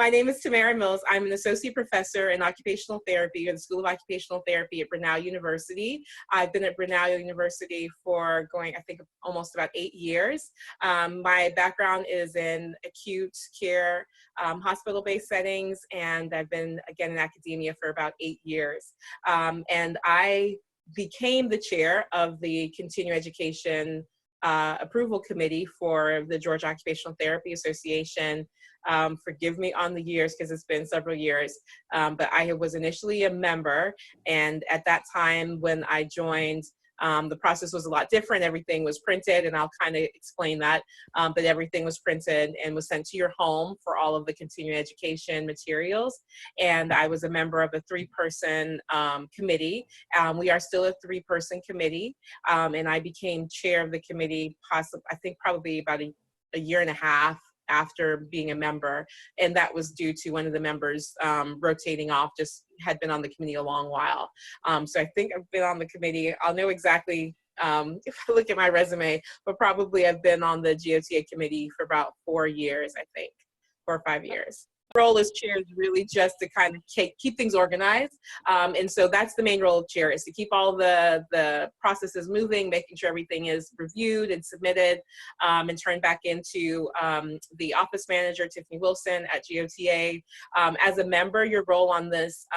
My name is Tamara Mills. I'm an associate professor in occupational therapy in the School of Occupational Therapy at Grinnell University. I've been at Grinnell University for I think, almost about 8 years. My background is in acute care, hospital-based settings, and I've been, again, in academia for about 8 years. And I became the chair of the Continuing Education Approval Committee for the Georgia Occupational Therapy Association. Forgive me on the years because it's been several years, but I was initially a member, and at that time when I joined, the process was a lot different. Everything was printed, and I'll kind of explain that, but everything was printed and was sent to your home for all of the continuing education materials. And I was a member of a 3-person committee. We are still a 3-person committee, and I became chair of the committee, I think probably about a year and a half after being a member, and that was due to one of the members rotating off, just had been on the committee a long while. So I think I've been on the committee, I'll know exactly if I look at my resume, but probably I've been on the GOTA committee for about 4 years, I think, 4 or 5 years. The role as chair is really just to kind of keep things organized. And so that's the main role of chair, is to keep all the processes moving, making sure everything is reviewed and submitted, and turned back into the office manager, Tiffany Wilson at GOTA. As a member, your role on this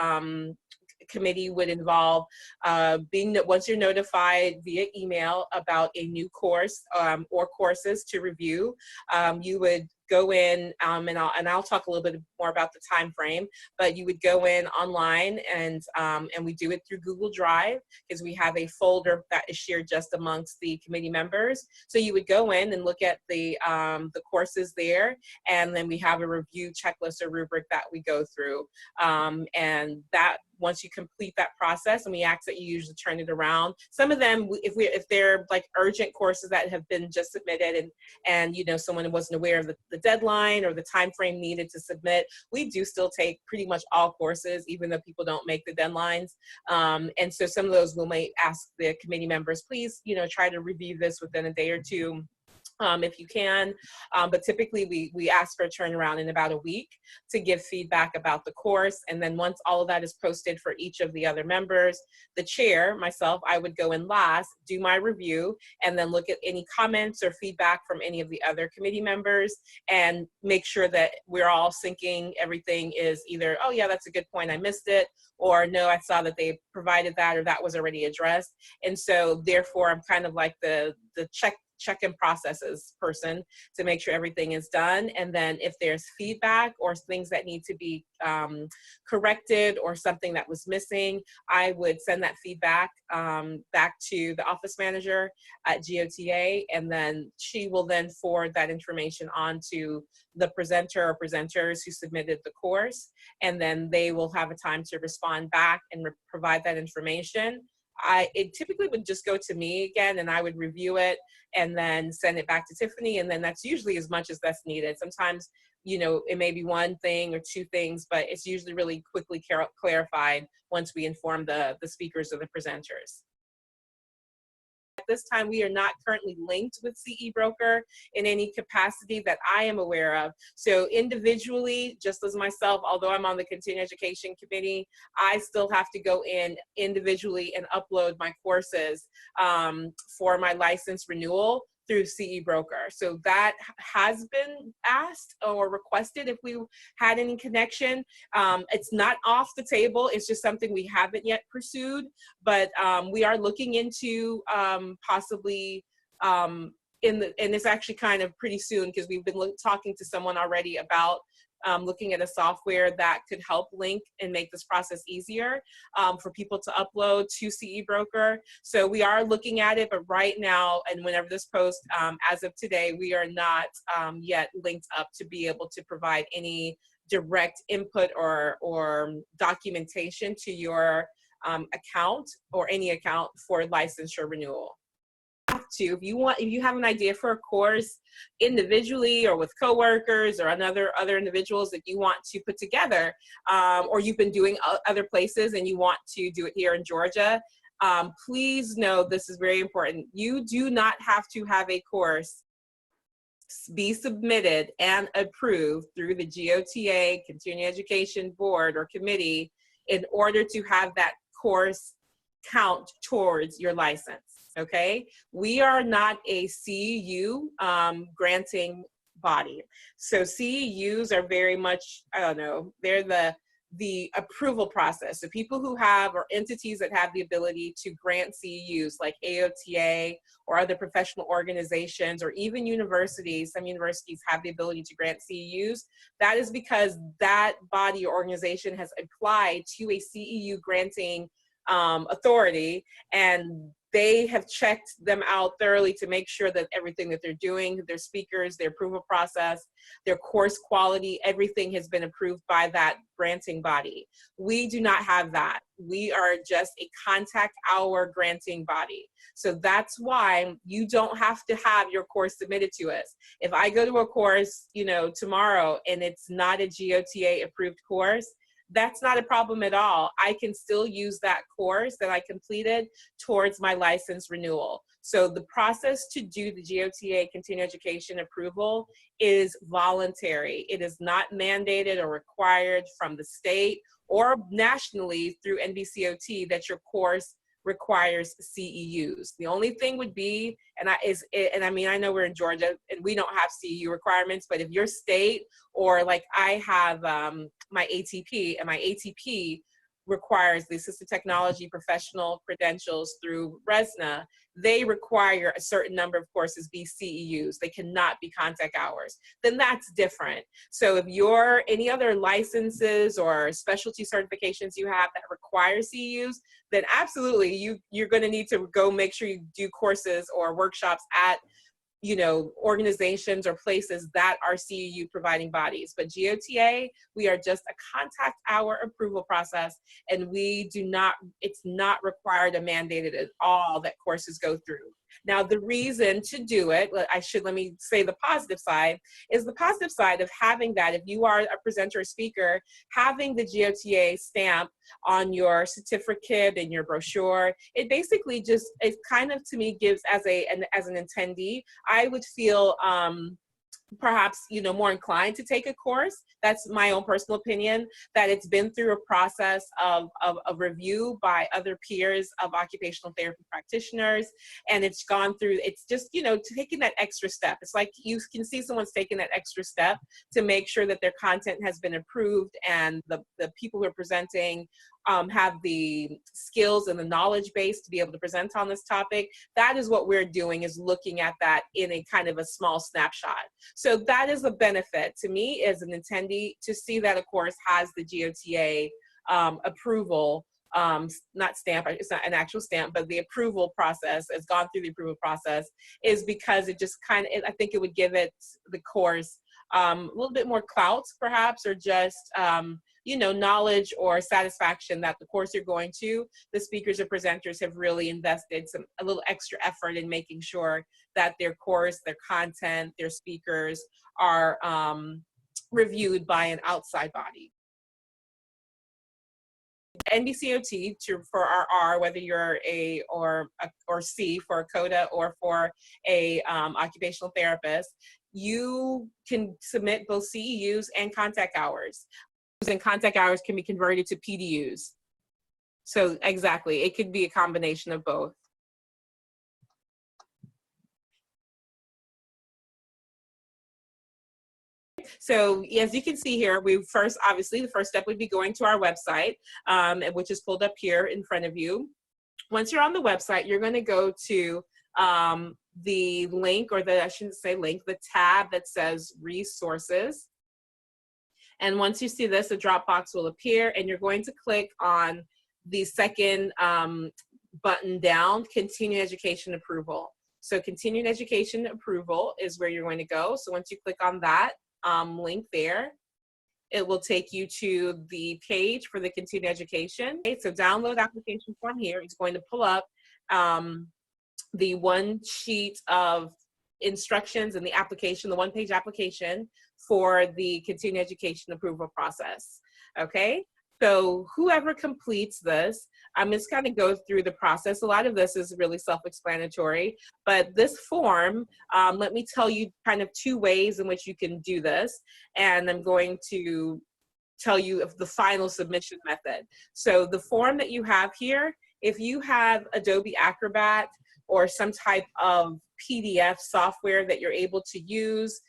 committee would involve being that once you're notified via email about a new course or courses to review, you would go in, and I'll talk a little bit more about the time frame, but you would go in online, and we do it through Google Drive, because we have a folder that is shared just amongst the committee members. So you would go in and look at the courses there, and then we have a review checklist or rubric that we go through, and that once you complete that process, and we ask that you usually turn it around. Some of them, if they're like urgent courses that have been just submitted, and you know, someone wasn't aware of the deadline or the time frame needed to submit, we do still take pretty much all courses, even though people don't make the deadlines. And so some of those we might ask the committee members, please, you know, try to review this within a day or two, if you can, but typically we ask for a turnaround in about a week to give feedback about the course. And then once all of that is posted for each of the other members, the chair, myself, I would go in last, do my review, and then look at any comments or feedback from any of the other committee members, and make sure that we're all syncing. Everything is either, oh yeah, that's a good point, I missed it, or no, I saw that they provided that, or that was already addressed. And so therefore I'm kind of like the check-in processes person to make sure everything is done. And then if there's feedback or things that need to be corrected or something that was missing, I would send that feedback back to the office manager at GOTA, and then she will then forward that information on to the presenter or presenters who submitted the course, and then they will have a time to respond back and provide that information. It typically would just go to me again, and I would review it and then send it back to Tiffany, and then that's usually as much as that's needed. Sometimes, you know, it may be one thing or two things, but it's usually really quickly clarified once we inform the speakers or the presenters. At this time, we are not currently linked with CE Broker in any capacity that I am aware of. So individually, just as myself, although I'm on the Continuing Education Committee, I still have to go in individually and upload my courses for my license renewal through CE Broker. So that has been asked or requested if we had any connection. It's not off the table, it's just something we haven't yet pursued, but we are looking into possibly, and it's actually kind of pretty soon, because we've been talking to someone already about looking at a software that could help link and make this process easier for people to upload to CE Broker. So we are looking at it, but right now, and whenever this post, as of today, we are not yet linked up to be able to provide any direct input or documentation to your account or any account for licensure renewal. If you have an idea for a course individually or with coworkers or other individuals that you want to put together, or you've been doing other places and you want to do it here in Georgia, please know this is very important. You do not have to have a course be submitted and approved through the GOTA, Continuing Education Board or Committee, in order to have that course count towards your license, okay? We are not a CEU granting body. So CEUs are very much, I don't know, they're the approval process. So people who have, or entities that have the ability to grant CEUs, like AOTA or other professional organizations, or even universities, some universities have the ability to grant CEUs. That is because that body or organization has applied to a CEU granting authority, and they have checked them out thoroughly to make sure that everything that they're doing, their speakers, their approval process, their course quality, everything has been approved by that granting body. We do not have that. We are just a contact hour granting body. So that's why you don't have to have your course submitted to us. If I go to a course, you know, tomorrow and it's not a GOTA approved course, that's not a problem at all. I can still use that course that I completed towards my license renewal. So the process to do the GOTA continuing education approval is voluntary. It is not mandated or required from the state or nationally through NBCOT that your course requires CEUs. The only thing would be, and I mean, I know we're in Georgia and we don't have CEU requirements, but if your state, or like I have my ATP, and my ATP requires the Assistive Technology Professional Credentials through RESNA, they require a certain number of courses be CEUs. They cannot be contact hours. Then that's different. So if you're any other licenses or specialty certifications you have that require CEUs, then absolutely you're going to need to go make sure you do courses or workshops at, you know, organizations or places that are CEU providing bodies. But GOTA, we are just a contact hour approval process, and we do not, it's not required or mandated at all that courses go through. Now, the reason to do it, let me say the positive side, is the positive side of having that. If you are a presenter or speaker, having the GOTA stamp on your certificate and your brochure, it basically just, it kind of, to me, gives, as an attendee, I would feel perhaps, you know, more inclined to take a course. That's my own personal opinion, that it's been through a process of review by other peers of occupational therapy practitioners, and it's gone through, it's just, you know, taking that extra step. It's like you can see someone's taking that extra step to make sure that their content has been approved, and the people who are presenting have the skills and the knowledge base to be able to present on this topic. That is what we're doing, is looking at that in a kind of a small snapshot. So that is a benefit to me as an attendee, to see that a course has the GOTA approval, not stamp, it's not an actual stamp, but the approval process has gone through the approval process, is because it just kind of, I think it would give it, the course, a little bit more clout perhaps, or just, you know, knowledge or satisfaction that the course you're going to, the speakers or presenters have really invested a little extra effort in making sure that their course, their content, their speakers are reviewed by an outside body. NBCOT for our R, whether you're A or C for a COTA or for a occupational therapist, you can submit both CEUs and contact hours. And contact hours can be converted to PDUs. So exactly, it could be a combination of both. So as you can see here, obviously the first step would be going to our website, which is pulled up here in front of you. Once you're on the website, you're going to go to the link, or I shouldn't say link, the tab that says resources. And once you see this, a drop box will appear, and you're going to click on the second button down, continuing education approval. So continuing education approval is where you're going to go. So once you click on that link there, it will take you to the page for the continuing education. Okay, so download application form here. It's going to pull up the one sheet of instructions and the application, the one-page application for the continuing education approval process. Okay, So whoever completes this, I'm just going to go through the process. A lot of this is really self-explanatory, but this form, let me tell you kind of 2 ways in which you can do this. And I'm going to tell you of the final submission method. So the form that you have here, if you have Adobe Acrobat or some type of PDF software that you're able to use,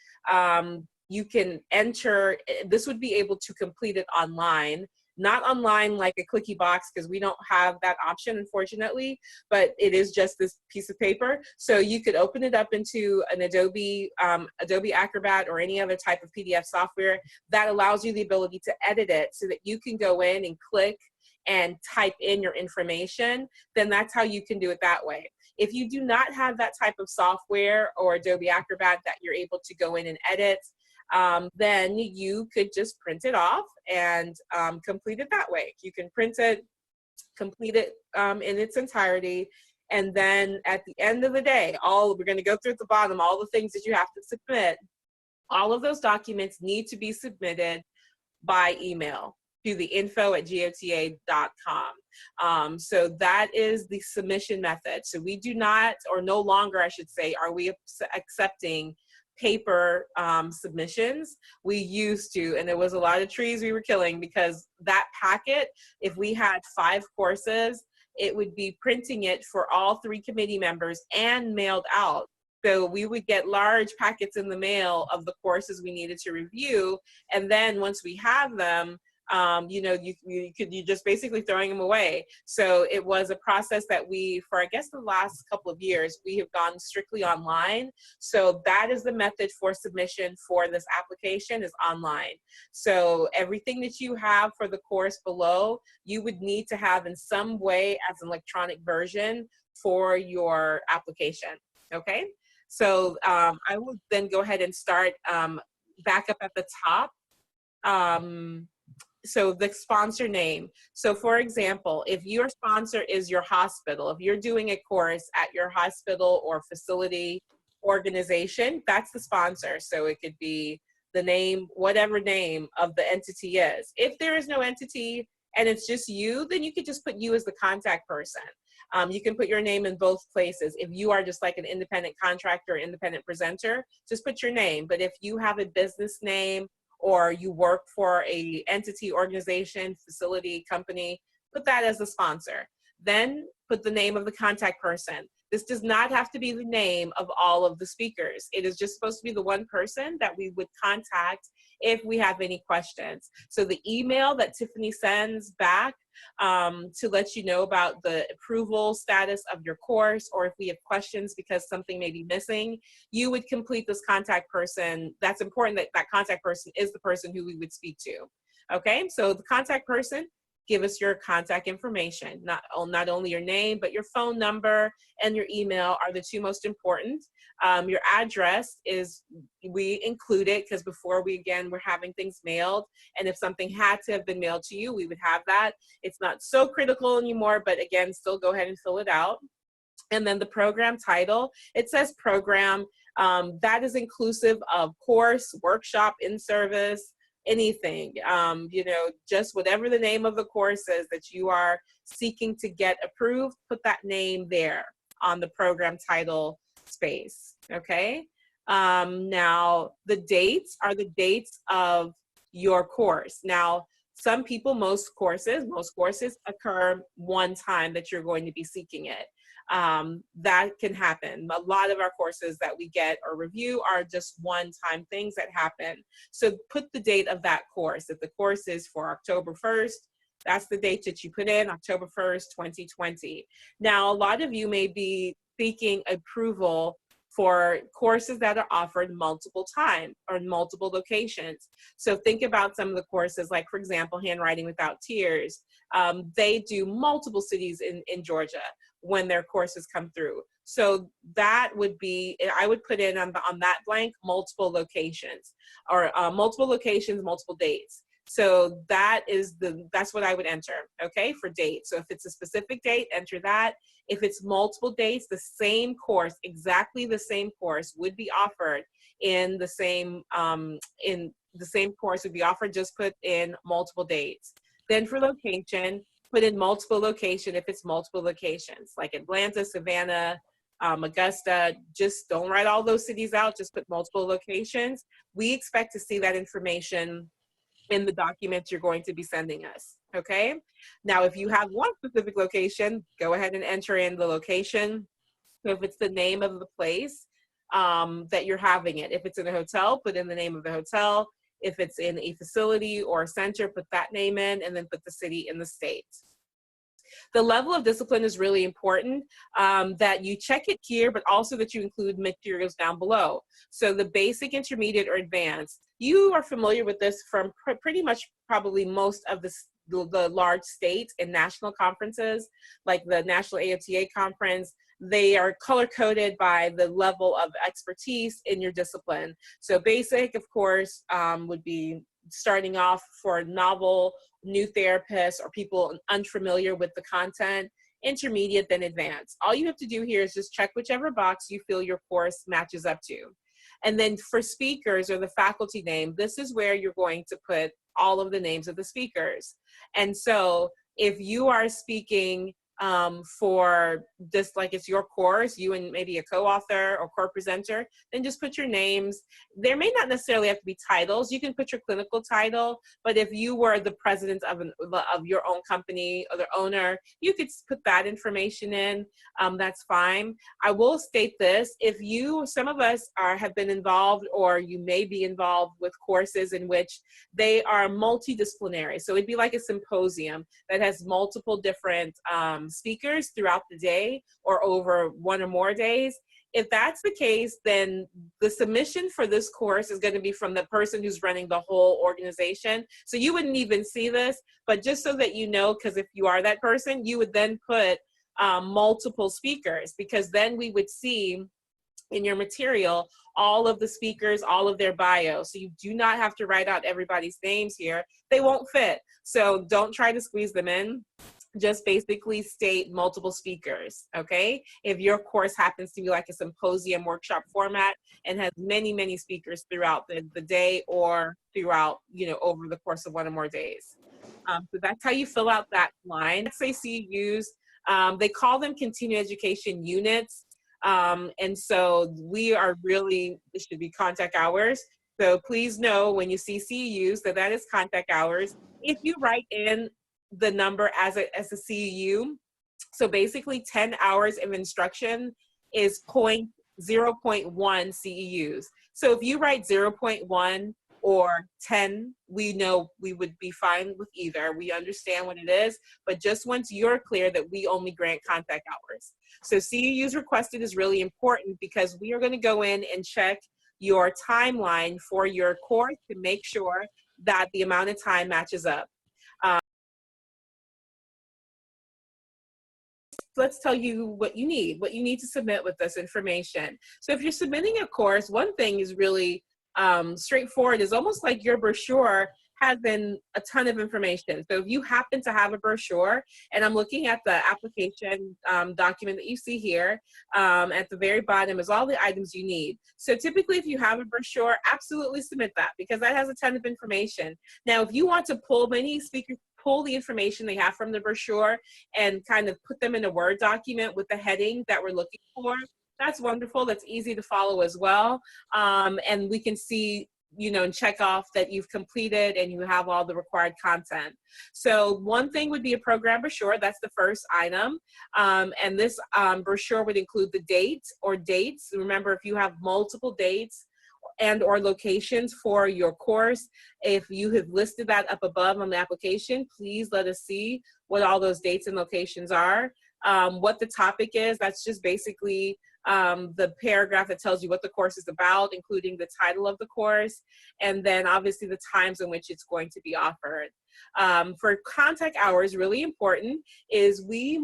you can enter, this would be able to complete it online. Not online like a clicky box, because we don't have that option, unfortunately, but it is just this piece of paper. So you could open it up into an Adobe Acrobat or any other type of PDF software that allows you the ability to edit it so that you can go in and click and type in your information. Then that's how you can do it that way. If you do not have that type of software or Adobe Acrobat that you're able to go in and edit, then you could just print it off and complete it that way. You can print it, complete it in its entirety, and then at the end of the day, we're going to go through at the bottom, all the things that you have to submit. All of those documents need to be submitted by email to the info@gota.com. So that is the submission method. So we do not, or no longer, I should say, are we accepting paper submissions. We used to, and there was a lot of trees we were killing, because that packet, if we had 5 courses, it would be printing it for all 3 committee members and mailed out. So we would get large packets in the mail of the courses we needed to review, and then once we have them, you know, you're just basically throwing them away. So it was a process that we, for I guess the last couple of years, we have gone strictly online. So that is the method for submission for this application, is online. So everything that you have for the course below, you would need to have in some way as an electronic version for your application. Okay. So I will then go ahead and start back up at the top. So the sponsor name. So for example, if your sponsor is your hospital, if you're doing a course at your hospital or facility organization, that's the sponsor. So it could be the name, whatever name of the entity is. If there is no entity and it's just you, then you could just put you as the contact person. You can put your name in both places. If you are just like an independent contractor, independent presenter, just put your name. But if you have a business name, or you work for a entity, organization, facility, company, put that as a sponsor. Then put the name of the contact person. This does not have to be the name of all of the speakers. It is just supposed to be the one person that we would contact if we have any questions. So the email that Tiffany sends back to let you know about the approval status of your course, or if we have questions because something may be missing, you would complete this contact person. That's important that that contact person is the person who we would speak to. Okay, so the contact person, give us your contact information. Not only your name, but your phone number and your email are the 2 most important. Your address is, we include it because before we're having things mailed, and if something had to have been mailed to you, we would have that. It's not so critical anymore, but again, still go ahead and fill it out. And then the program title, it says program. That is inclusive of course, workshop, in-service, anything, you know, just whatever the name of the course is that you are seeking to get approved, put that name there on the program title space, okay? Now, the dates are the dates of your course. Now, some people, most courses occur one time that you're going to be seeking it. That can happen. A lot of our courses that we get or review are just one-time things that happen. So put the date of that course. If the course is for October 1st, that's the date that you put in, October 1st, 2020. Now, a lot of you may be seeking approval for courses that are offered multiple times or in multiple locations. So think about some of the courses, like for example, Handwriting Without Tears. They do multiple cities in Georgia when their courses come through. So that would be, I would put in on that blank, multiple locations, or multiple locations, multiple dates. So that's what I would enter, okay, for dates. So if it's a specific date, enter that. If it's multiple dates, the same course, exactly the same course would be offered in the same course would be offered, just put in multiple dates. Then for location, put in multiple location if it's multiple locations, like Atlanta, Savannah, Augusta. Just don't write all those cities out, just put multiple locations. We expect to see that information in the documents you're going to be sending us, okay? Now, if you have one specific location, go ahead and enter in the location. So if it's the name of the place that you're having it, if it's in a hotel, put in the name of the hotel. If it's in a facility or a center, put that name in, and then put the city and the state. The level of discipline is really important, that you check it here, but also that you include materials down below. So the basic, intermediate, or advanced, you are familiar with this from pretty much probably most of the large states and national conferences, like the National AOTA conference. They are color-coded by the level of expertise in your discipline. So basic, of course, would be starting off for novel, new therapists, or people unfamiliar with the content. Intermediate, then advanced. All you have to do here is just check whichever box you feel your course matches up to. And then for speakers or the faculty name, this is where you're going to put all of the names of the speakers. And so if you are speaking for just like it's your course, you and maybe a co-author or co-presenter, then just put your names. There may not necessarily have to be titles. You can put your clinical title, but if you were the president of your own company or the owner, you could put that information in. That's fine. I will state this: if some of us have been involved, or you may be involved with courses in which they are multidisciplinary. So it'd be like a symposium that has multiple different speakers throughout the day or over one or more days. If that's the case, then the submission for this course is going to be from the person who's running the whole organization. So you wouldn't even see this, but just so that you know, because if you are that person, you would then put multiple speakers, because then we would see in your material all of the speakers, all of their bios. So you do not have to write out everybody's names here. They won't fit. So don't try to squeeze them in. Just basically state multiple speakers, okay? If your course happens to be like a symposium workshop format and has many, many speakers throughout the day, or throughout, over the course of one or more days. So that's how you fill out that line. Let's say CEUs, they call them continuing education units. And so it should be contact hours. So please know when you see CEUs that is contact hours. If you write in the number as a CEU, so basically 10 hours of instruction is 0.1 CEUs. So if you write 0.1 or 10, we know we would be fine with either. We understand what it is, but just once you're clear that we only grant contact hours. So CEUs requested is really important, because we are going to go in and check your timeline for your course to make sure that the amount of time matches up. Let's tell you what you need to submit with this information. So if you're submitting a course, one thing is really straightforward. Is almost like your brochure has been a ton of information. So if you happen to have a brochure, and I'm looking at the application document that you see here, at the very bottom is all the items you need. So typically if you have a brochure, absolutely submit that, because that has a ton of information. Now, if you want to pull, many speakers pull the information they have from the brochure and kind of put them in a Word document with the heading that we're looking for. That's wonderful. That's easy to follow as well. And we can see, and check off that you've completed and you have all the required content. So one thing would be a program brochure. That's the first item. And this brochure would include the date or dates. Remember, if you have multiple dates and or locations for your course, if you have listed that up above on the application, please let us see what all those dates and locations are. What the topic is, that's just basically the paragraph that tells you what the course is about, including the title of the course, and then obviously the times in which it's going to be offered. For contact hours, really important is we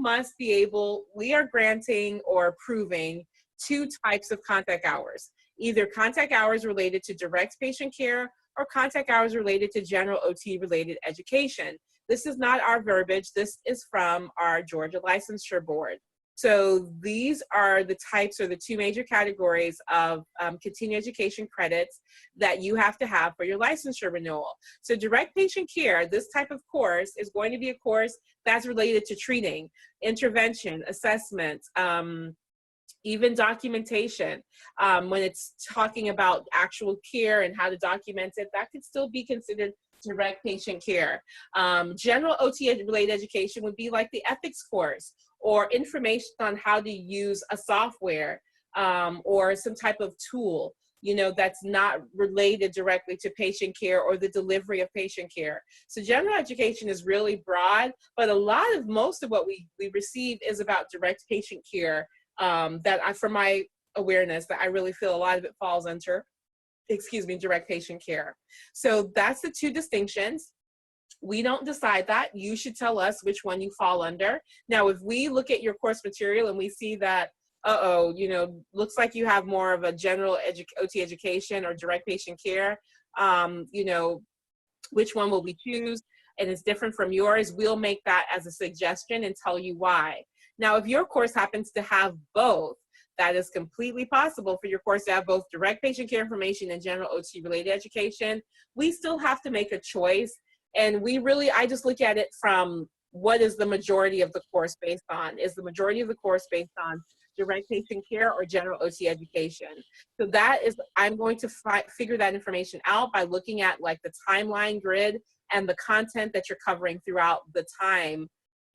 are granting or approving two types of contact hours. Either contact hours related to direct patient care or contact hours related to general OT related education. This is not our verbiage. This is from our Georgia Licensure Board. So these are the types or the two major categories of continuing education credits that you have to have for your licensure renewal. So direct patient care, this type of course is going to be a course that's related to treating, intervention, assessment, even documentation. When it's talking about actual care and how to document it, that could still be considered direct patient care. General OT related education would be like the ethics course or information on how to use a software or some type of tool, you know, that's not related directly to patient care or the delivery of patient care. So general education is really broad, but most of what we receive is about direct patient care from my awareness, that I really feel a lot of it falls under, direct patient care. So that's the two distinctions. We don't decide that. You should tell us which one you fall under. Now, if we look at your course material and we see that, you know, looks like you have more of a general OT education or direct patient care, you know, which one will we choose? And it's different from yours, we'll make that as a suggestion and tell you why. Now, if your course happens to have both, that is completely possible for your course to have both direct patient care information and general OT related education. We still have to make a choice. And I just look at it from what is the majority of the course based on? Is the majority of the course based on direct patient care or general OT education? So I'm going to figure that information out by looking at like the timeline grid and the content that you're covering throughout the time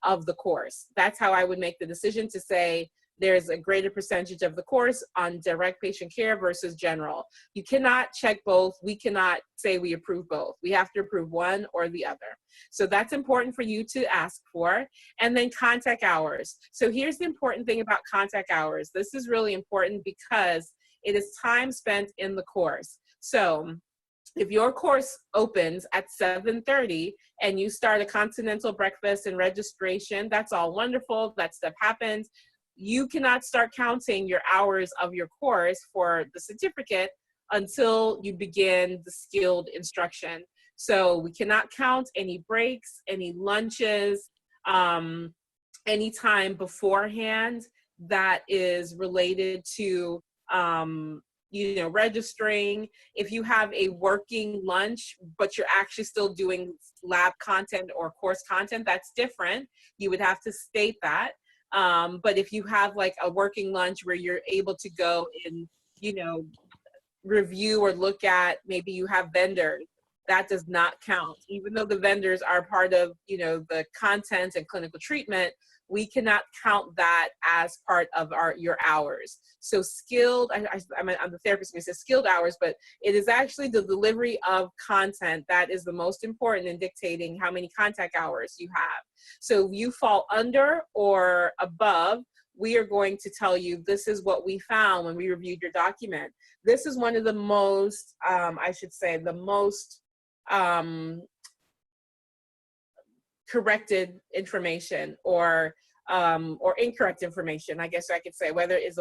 of the course. That's how I would make the decision to say there's a greater percentage of the course on direct patient care versus general. You cannot check both. We cannot say we approve both. We have to approve one or the other. So that's important for you to ask for. And then contact hours. So here's the important thing about contact hours. This is really important because it is time spent in the course. So if your course opens at 7:30 and you start a continental breakfast and registration, that's all wonderful. That stuff happens. You cannot start counting your hours of your course for the certificate until you begin the skilled instruction. So we cannot count any breaks, any lunches, any time beforehand that is related to you know, registering. If you have a working lunch, but you're actually still doing lab content or course content, that's different. You would have to state that. But if you have like a working lunch where you're able to go and, you know, review or look at, maybe you have vendors, that does not count. Even though the vendors are part of, you know, the content and clinical treatment, we cannot count that as part of your hours. So skilled, I'm the therapist who says skilled hours, but it is actually the delivery of content that is the most important in dictating how many contact hours you have. So if you fall under or above, we are going to tell you this is what we found when we reviewed your document. This is one of the most, I should say, the most corrected information or incorrect information, I guess I could say, whether it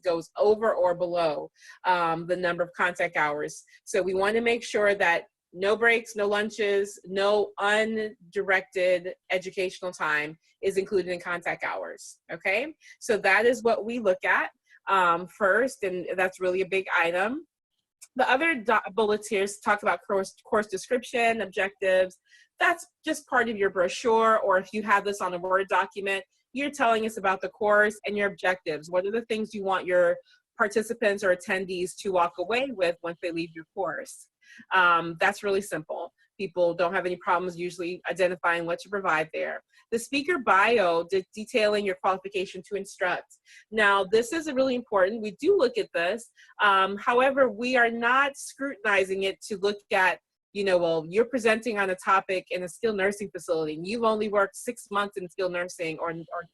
goes over or below the number of contact hours. So we want to make sure that no breaks, no lunches, no undirected educational time is included in contact hours, okay? So that is what we look at first, and that's really a big item. The other bullets here talk about course description, objectives. That's just part of your brochure, or if you have this on a Word document, you're telling us about the course and your objectives. What are the things you want your participants or attendees to walk away with once they leave your course? That's really simple. People don't have any problems usually identifying what to provide there. The speaker bio, detailing your qualification to instruct. Now, this is really important. We do look at this. However, we are not scrutinizing it to look at, you know, well, you're presenting on a topic in a skilled nursing facility and you've only worked 6 months in skilled nursing or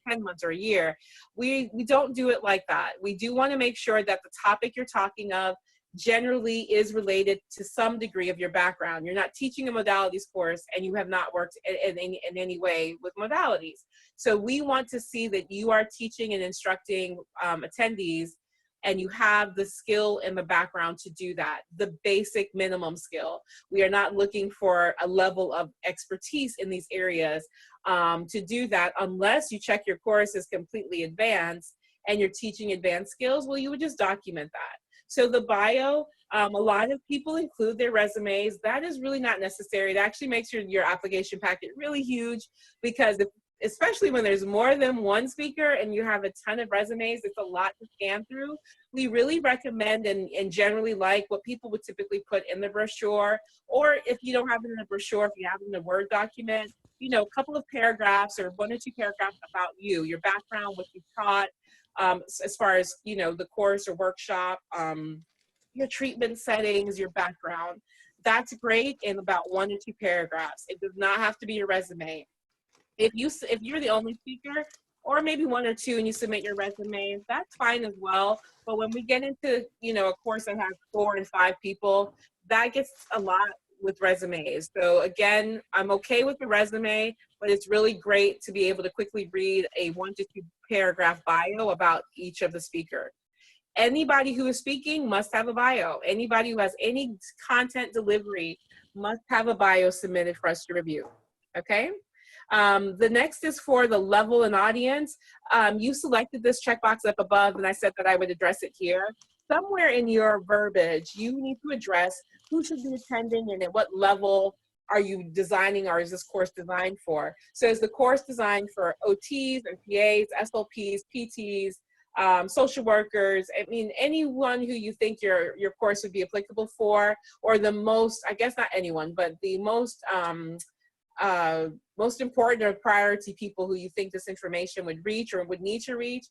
10 months or a year. We don't do it like that. We do want to make sure that the topic you're talking of generally is related to some degree of your background. You're not teaching a modalities course and you have not worked in any way with modalities. So we want to see that you are teaching and instructing attendees and you have the skill and the background to do that, the basic minimum skill. We are not looking for a level of expertise in these areas to do that unless you check your course as completely advanced and you're teaching advanced skills. Well, you would just document that. So the bio, a lot of people include their resumes. That is really not necessary. It actually makes your application packet really huge, because especially when there's more than one speaker and you have a ton of resumes, it's a lot to scan through. We really recommend and generally like what people would typically put in the brochure, or if you don't have it in the brochure, if you have it in a Word document, you know, a couple of paragraphs or 1 or 2 paragraphs about you, your background, what you taught, as far as, you know, the course or workshop, your treatment settings, your background. That's great in about 1 or 2 paragraphs. It does not have to be your resume. If you're the only speaker, or maybe 1 or 2 and you submit your resume, that's fine as well. But when we get into, you know, a course that has 4 and 5 people, that gets a lot with resumes. So again, I'm okay with the resume, but it's really great to be able to quickly read a 1 to 2 paragraph bio about each of the speakers. Anybody who is speaking must have a bio. Anybody who has any content delivery must have a bio submitted for us to review, okay? The next is for the level and audience. You selected this checkbox up above, and I said that I would address it here. Somewhere in your verbiage, you need to address who should be attending and at what level are you designing, or is this course designed for? So is the course designed for OTs, PAs, SLPs, PTs, social workers? I mean, anyone who you think your course would be applicable for, or the most, I guess not anyone, but the most important or priority people who you think this information would reach or would need to reach,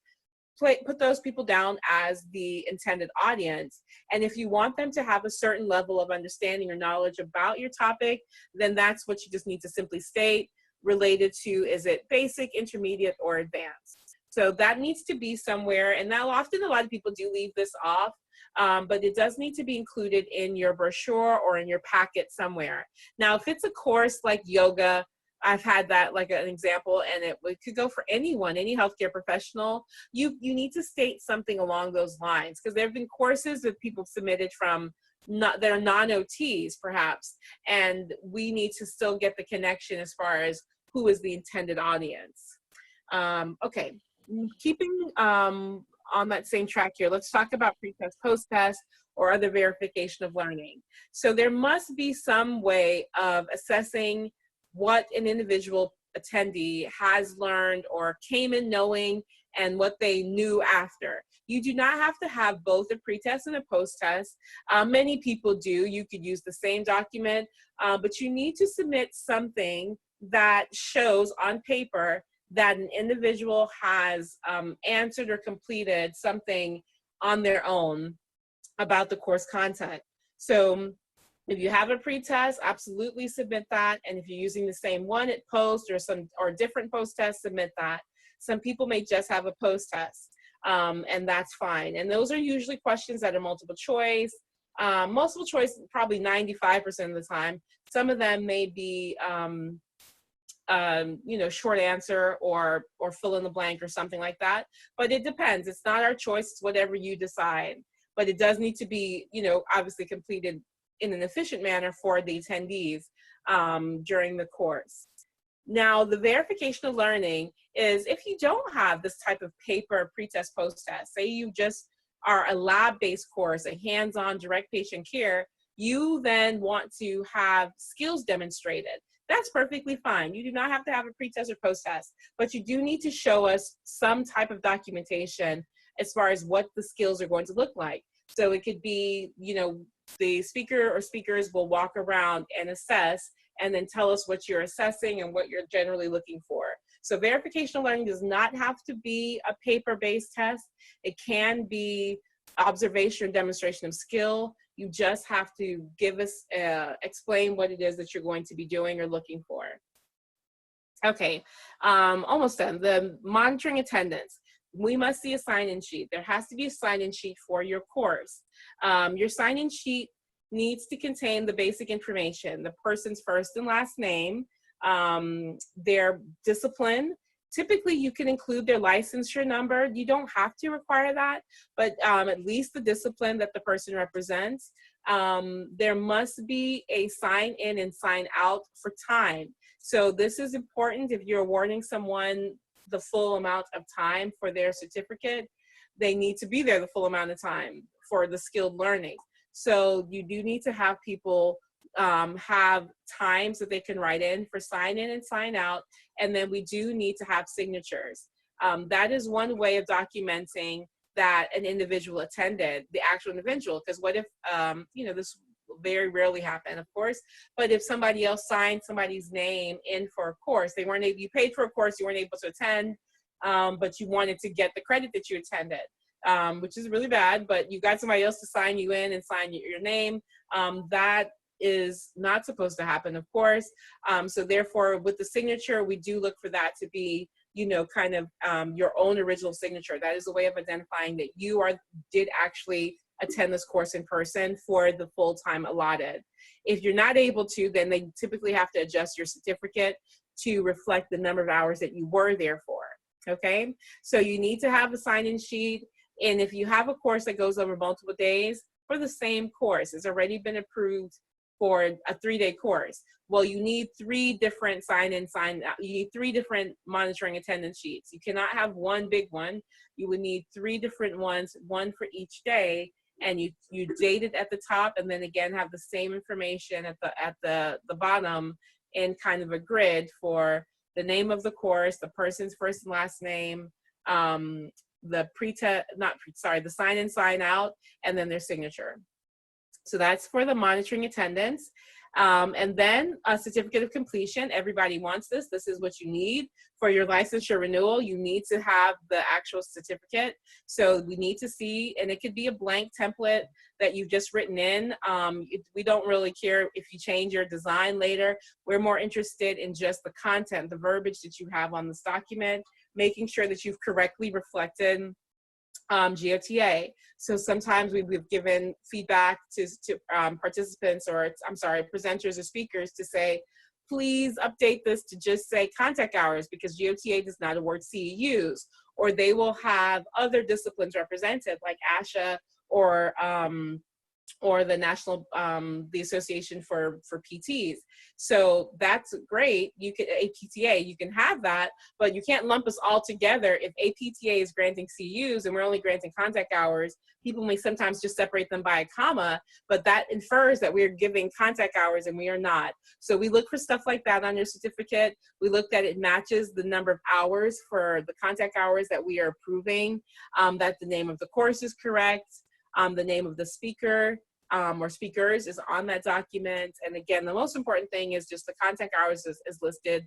put those people down as the intended audience. And if you want them to have a certain level of understanding or knowledge about your topic, then that's what you just need to simply state, related to, is it basic, intermediate, or advanced? So that needs to be somewhere, and now often a lot of people do leave this off, but it does need to be included in your brochure or in your packet somewhere. Now, if it's a course like yoga, I've had that like an example, and it could go for anyone, any healthcare professional. You need to state something along those lines, because there have been courses that people submitted from that are non-OTs perhaps, and we need to still get the connection as far as who is the intended audience. Okay, keeping on that same track here, let's talk about pre-test, post-test, or other verification of learning. So there must be some way of assessing what an individual attendee has learned or came in knowing, and what they knew after. You do not have to have both a pre-test and a post-test. Many people do. You could use the same document, but you need to submit something that shows on paper that an individual has answered or completed something on their own about the course content. So if you have a pre-test, absolutely submit that. And if you're using the same one at post or different post-test, submit that. Some people may just have a post-test, and that's fine. And those are usually questions that are multiple choice. Multiple choice probably 95% of the time. Some of them may be you know, short answer or fill in the blank or something like that. But it depends. It's not our choice. It's whatever you decide. But it does need to be, you know, obviously completed in an efficient manner for the attendees during the course. Now, the verification of learning is if you don't have this type of paper pre-test, post-test, say you just are a lab-based course, a hands-on direct patient care, you then want to have skills demonstrated. That's perfectly fine. You do not have to have a pre-test or post-test, but you do need to show us some type of documentation as far as what the skills are going to look like. So it could be, you know, the speaker or speakers will walk around and assess and then tell us what you're assessing and what you're generally looking for. So verification of learning does not have to be a paper-based test. It can be observation and demonstration of skill. You just have to give us, explain what it is that you're going to be doing or looking for. Okay, almost done. The monitoring attendance. We must see a sign-in sheet. There has to be a sign-in sheet for your course. Your sign-in sheet needs to contain the basic information, the person's first and last name, their discipline, Typically, you can include their licensure number. You don't have to require that, but at least the discipline that the person represents. There must be a sign in and sign out for time. So this is important. If you're awarding someone the full amount of time for their certificate, they need to be there the full amount of time for the skilled learning. So you do need to have people have times that they can write in for sign in and sign out. And then we do need to have signatures. That is one way of documenting that an individual attended, the actual individual. Because what if, you know, this will very rarely happen, of course, but if somebody else signed somebody's name in for a course, they weren't able, you paid for a course, you weren't able to attend, but you wanted to get the credit that you attended, which is really bad, but you got somebody else to sign you in and sign your name. That is not supposed to happen, of course. So therefore, with the signature, we do look for that to be, you know, kind of your own original signature. That is a way of identifying that you did actually attend this course in person for the full time allotted. If you're not able to, then they typically have to adjust your certificate to reflect the number of hours that you were there for. Okay, so you need to have a sign-in sheet. And if you have a course that goes over multiple days for the same course, it's already been approved for a 3-day course. Well, you need 3 different sign-in, sign-out. You need 3 different monitoring attendance sheets. You cannot have one big one. You would need 3 different ones, one for each day, and you date it at the top, and then again have the same information at the bottom in kind of a grid for the name of the course, the person's first and last name, the sign-in, sign-out, and then their signature. So that's for the monitoring attendance. And then a certificate of completion. Everybody wants this. This is what you need for your licensure renewal. You need to have the actual certificate. So we need to see, and it could be a blank template that you've just written in. We don't really care if you change your design later. We're more interested in just the content, the verbiage that you have on this document, making sure that you've correctly reflected GOTA. So sometimes we've given feedback to participants, or I'm sorry, presenters or speakers, to say, please update this to just say contact hours, because GOTA does not award CEUs, or they will have other disciplines represented like ASHA or the national, the Association for PTs. So that's great. You can, APTA, you can have that, but you can't lump us all together. If APTA is granting CEUs and we're only granting contact hours, people may sometimes just separate them by a comma, but that infers that we're giving contact hours and we are not. So we look for stuff like that on your certificate. We look that it matches the number of hours for the contact hours that we are approving, that the name of the course is correct, the name of the speaker or speakers is on that document. And again, the most important thing is just the contact hours is listed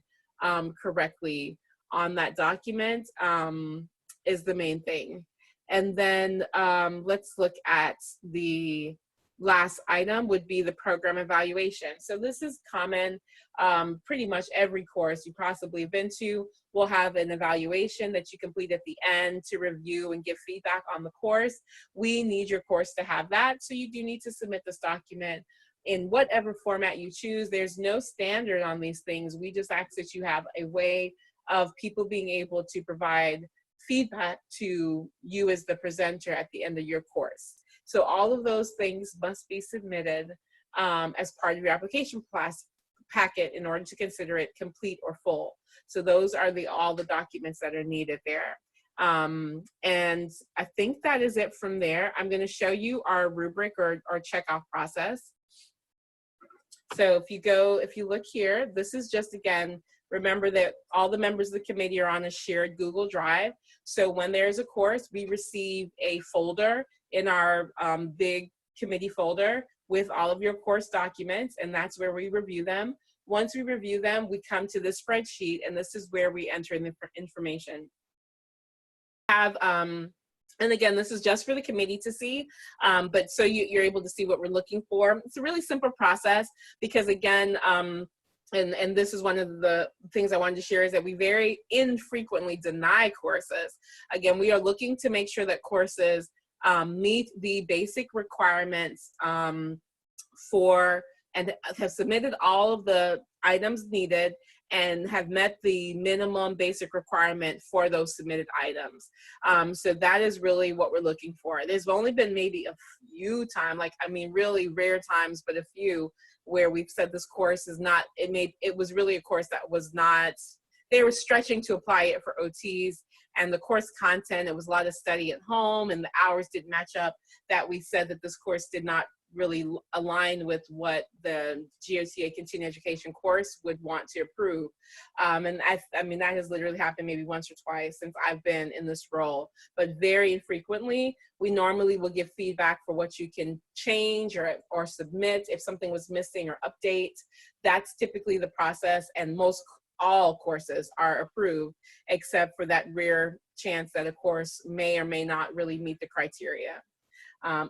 correctly on that document, is the main thing. And then let's look at the last item, would be the program evaluation. So this is common. Pretty much every course you possibly have been to will have an evaluation that you complete at the end to review and give feedback on the course. We need your course to have that, so you do need to submit this document in whatever format you choose. There's no standard on these things. We just ask that you have a way of people being able to provide feedback to you as the presenter at the end of your course. So all of those things must be submitted as part of your application packet in order to consider it complete or full. So those are all the documents that are needed there. And I think that is it from there. I'm going to show you our rubric or checkoff process. So if you look here, this is just, again, remember that all the members of the committee are on a shared Google Drive. So when there's a course, we receive a folder in our big committee folder with all of your course documents, and that's where we review them. Once we review them, we come to this spreadsheet, and this is where we enter in the information. And again, this is just for the committee to see, but so you're able to see what we're looking for. It's a really simple process because, again, and this is one of the things I wanted to share, is that we very infrequently deny courses. Again, we are looking to make sure that courses meet the basic requirements for and have submitted all of the items needed and have met the minimum basic requirement for those submitted items. So that is really what we're looking for. There's only been maybe a few times, like, I mean, really rare times, but a few where we've said this course is not, it was really a course that was not, they were stretching to apply it for OTs, and the course content, it was a lot of study at home and the hours didn't match up, that we said that this course did not really align with what the GOTA continuing education course would want to approve. And I mean, that has literally happened maybe once or twice since I've been in this role, but very infrequently. We normally will give feedback for what you can change or submit if something was missing or update. That's typically the process, and all courses are approved, except for that rare chance that a course may or may not really meet the criteria.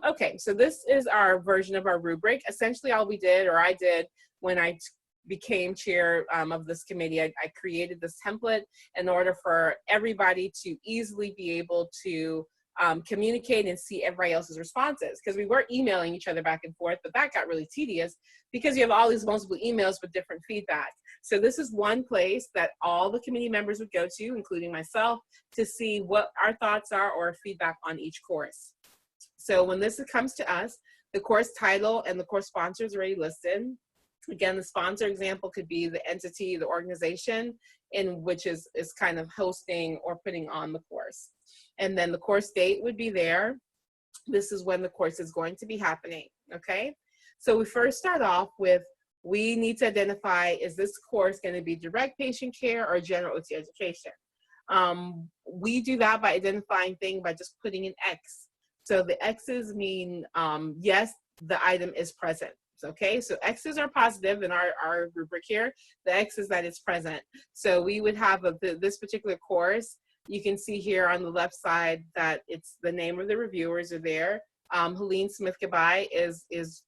Okay, so this is our version of our rubric. Essentially all we did, or I did, when I became chair of this committee, I created this template in order for everybody to easily be able to communicate and see everybody else's responses, because we were emailing each other back and forth, but that got really tedious because you have all these multiple emails with different feedback. So this is one place that all the committee members would go to, including myself, to see what our thoughts are or feedback on each course. So when this comes to us, the course title and the course sponsor is already listed. Again, the sponsor example could be the entity, the organization in which is kind of hosting or putting on the course. And then the course date would be there. This is when the course is going to be happening, okay? So we first start off with, we need to identify, is this course going to be direct patient care or general OT education? We do that by identifying things by just putting an X. So the X's mean, yes, the item is present. Okay, so X's are positive in our rubric here. The X is that it's present. So we would have this particular course. You can see here on the left side that it's the name of the reviewers are there. Helene Smith-Gabai is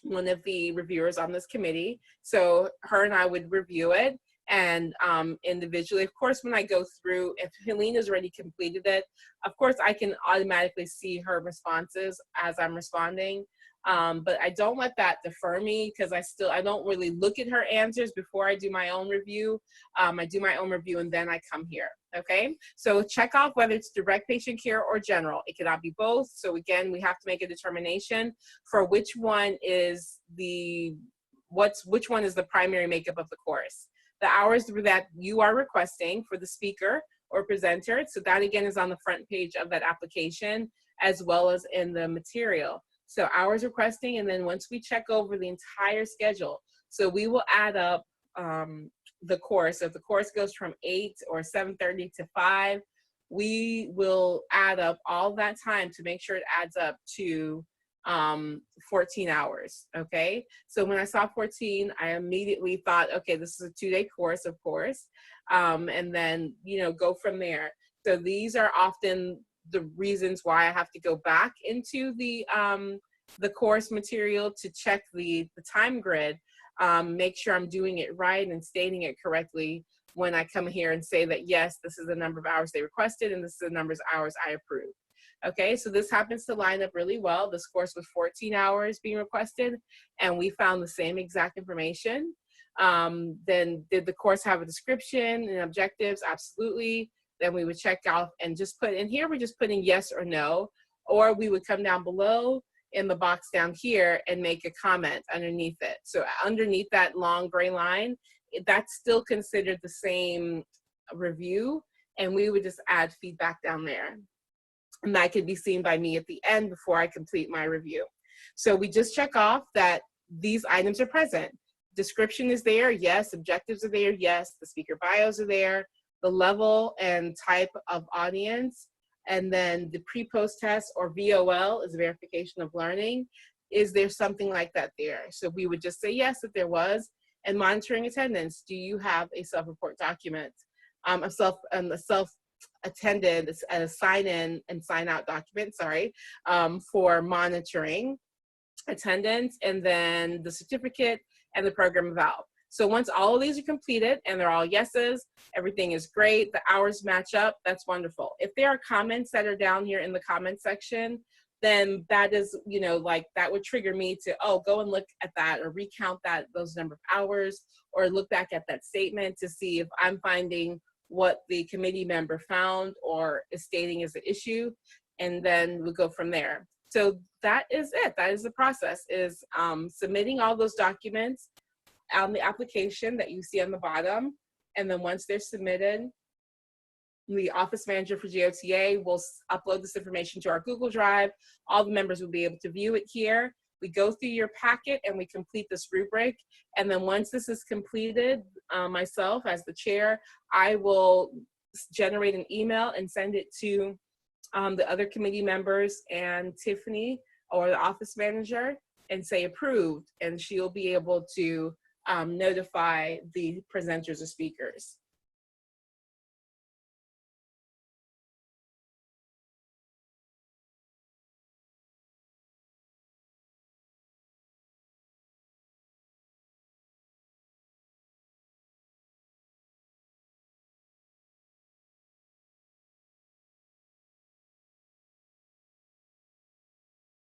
one of the reviewers on this committee. So her and I would review it, and individually, of course, when I go through, if Helene has already completed it, of course, I can automatically see her responses as I'm responding. But I don't let that defer me, because I don't really look at her answers before I do my own review. I do my own review and then I come here, okay? So check off whether it's direct patient care or general. It cannot be both. So again, we have to make a determination for which one is which one is the primary makeup of the course. The hours that you are requesting for the speaker or presenter, so that again is on the front page of that application, as well as in the material. So hours requesting, and then once we check over the entire schedule, so we will add up the course. So if the course goes from 8 or 7:30 to 5, we will add up all that time to make sure it adds up to 14 hours, okay? So when I saw 14, I immediately thought, okay, this is a 2-day course, of course, and then, go from there. So these are often the reasons why I have to go back into the course material to check the time grid, make sure I'm doing it right and stating it correctly when I come here and say that, yes, this is the number of hours they requested and this is the number of hours I approved. Okay, so this happens to line up really well. This course was 14 hours being requested, and we found the same exact information. Then did the course have a description and objectives? Absolutely. Then we would check out and just put in here, we're just putting yes or no, or we would come down below in the box down here and make a comment underneath it. So underneath that long gray line, that's still considered the same review, and we would just add feedback down there. And that could be seen by me at the end before I complete my review. So we just check off that these items are present. Description is there, yes. Objectives are there, yes. The speaker bios are there. The level and type of audience, and then the pre-post test, or VOL, is verification of learning. Is there something like that there? So we would just say yes if there was. And monitoring attendance, do you have a self-report document? A self-attended, a sign-in and sign-out document, for monitoring attendance, and then the certificate and the program eval. So once all of these are completed and they're all yeses, everything is great, the hours match up, that's wonderful. If there are comments that are down here in the comment section, then that is, you know, like that would trigger me to, oh, go and look at that or recount those number of hours, or look back at that statement to see if I'm finding what the committee member found or is stating as an issue, and then we'll go from there. So that is it. That is the process, is submitting all those documents on the application that you see on the bottom. And then once they're submitted, the office manager for GOTA will upload this information to our Google Drive. All the members will be able to view it here. We go through your packet and we complete this rubric. And then once this is completed, myself as the chair, I will generate an email and send it to the other committee members and Tiffany, or the office manager, and say approved. And she'll be able to notify the presenters or speakers.